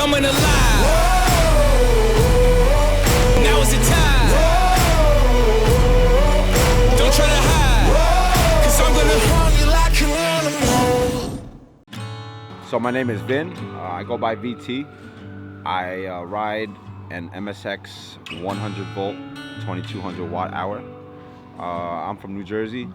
coming alive. Now is the time. Don't try to hide, 'cause I'm gonna harm you like an animal. So my name is Vin. I go by VT. I ride an MSX 100v, 2200 watt hour. I'm from New Jersey.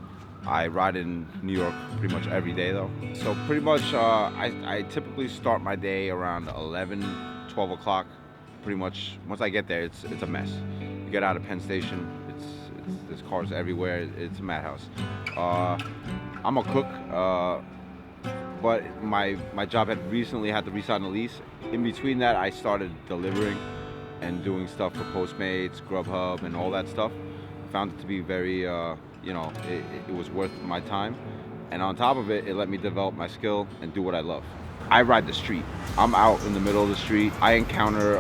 I ride in New York pretty much every day though. So pretty much I typically start my day around 11, 12 o'clock. Pretty much once I get there, it's a mess. You get out of Penn Station, there's cars everywhere. It's a madhouse. I'm a cook, but my job had recently had to re-sign a lease. In between that, I started delivering and doing stuff for Postmates, Grubhub, and all that stuff. Found it to be very, it was worth my time. And on top of it, it let me develop my skill and do what I love. I ride the street. I'm out in the middle of the street. I encounter,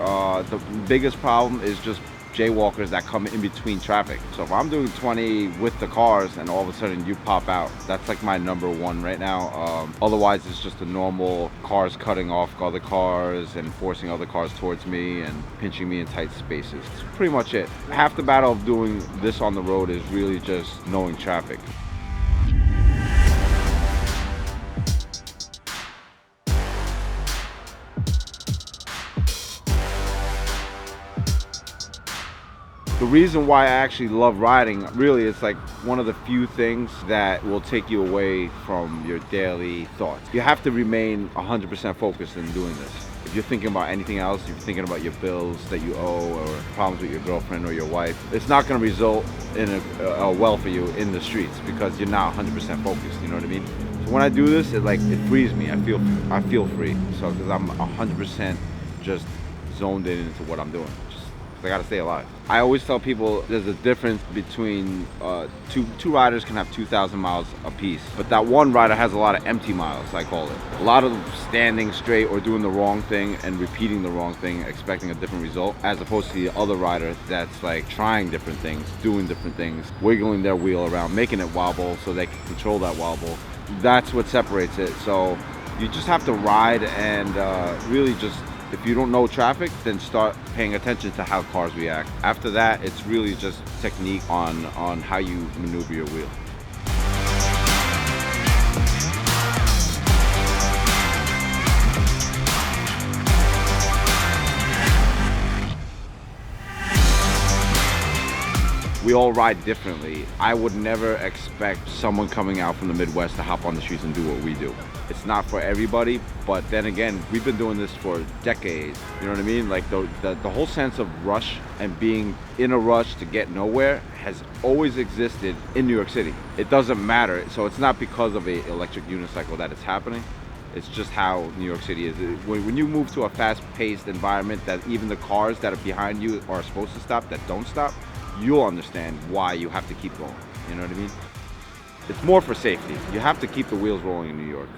the biggest problem is just jaywalkers that come in between traffic. So if I'm doing 20 with the cars and all of a sudden you pop out, that's like my number one right now. Otherwise it's just the normal cars cutting off other cars and forcing other cars towards me and pinching me in tight spaces. That's pretty much it. Half the battle of doing this on the road is really just knowing traffic. The reason why I actually love riding, really, it's like one of the few things that will take you away from your daily thoughts. You have to remain 100% focused in doing this. If you're thinking about anything else, if you're thinking about your bills that you owe or problems with your girlfriend or your wife, it's not going to result in a well for you in the streets because you're not 100% focused, you know what I mean? So when I do this, it frees me. I feel free. So because I'm 100% just zoned in into what I'm doing. I gotta stay alive. I always tell people there's a difference between two riders can have 2,000 miles apiece, but that one rider has a lot of empty miles, I call it. A lot of standing straight or doing the wrong thing and repeating the wrong thing, expecting a different result, as opposed to the other rider that's like trying different things, doing different things, wiggling their wheel around, making it wobble so they can control that wobble. That's what separates it. So you just have to ride and really just, if you don't know traffic, then start paying attention to how cars react. After that, it's really just technique on how you maneuver your wheel. We all ride differently. I would never expect someone coming out from the Midwest to hop on the streets and do what we do. It's not for everybody, but then again, we've been doing this for decades. You know what I mean? Like the whole sense of rush and being in a rush to get nowhere has always existed in New York City. It doesn't matter. So it's not because of an electric unicycle that it's happening. It's just how New York City is. When you move to a fast-paced environment that even the cars that are behind you are supposed to stop, that don't stop, you'll understand why you have to keep going. You know what I mean? It's more for safety. You have to keep the wheels rolling in New York.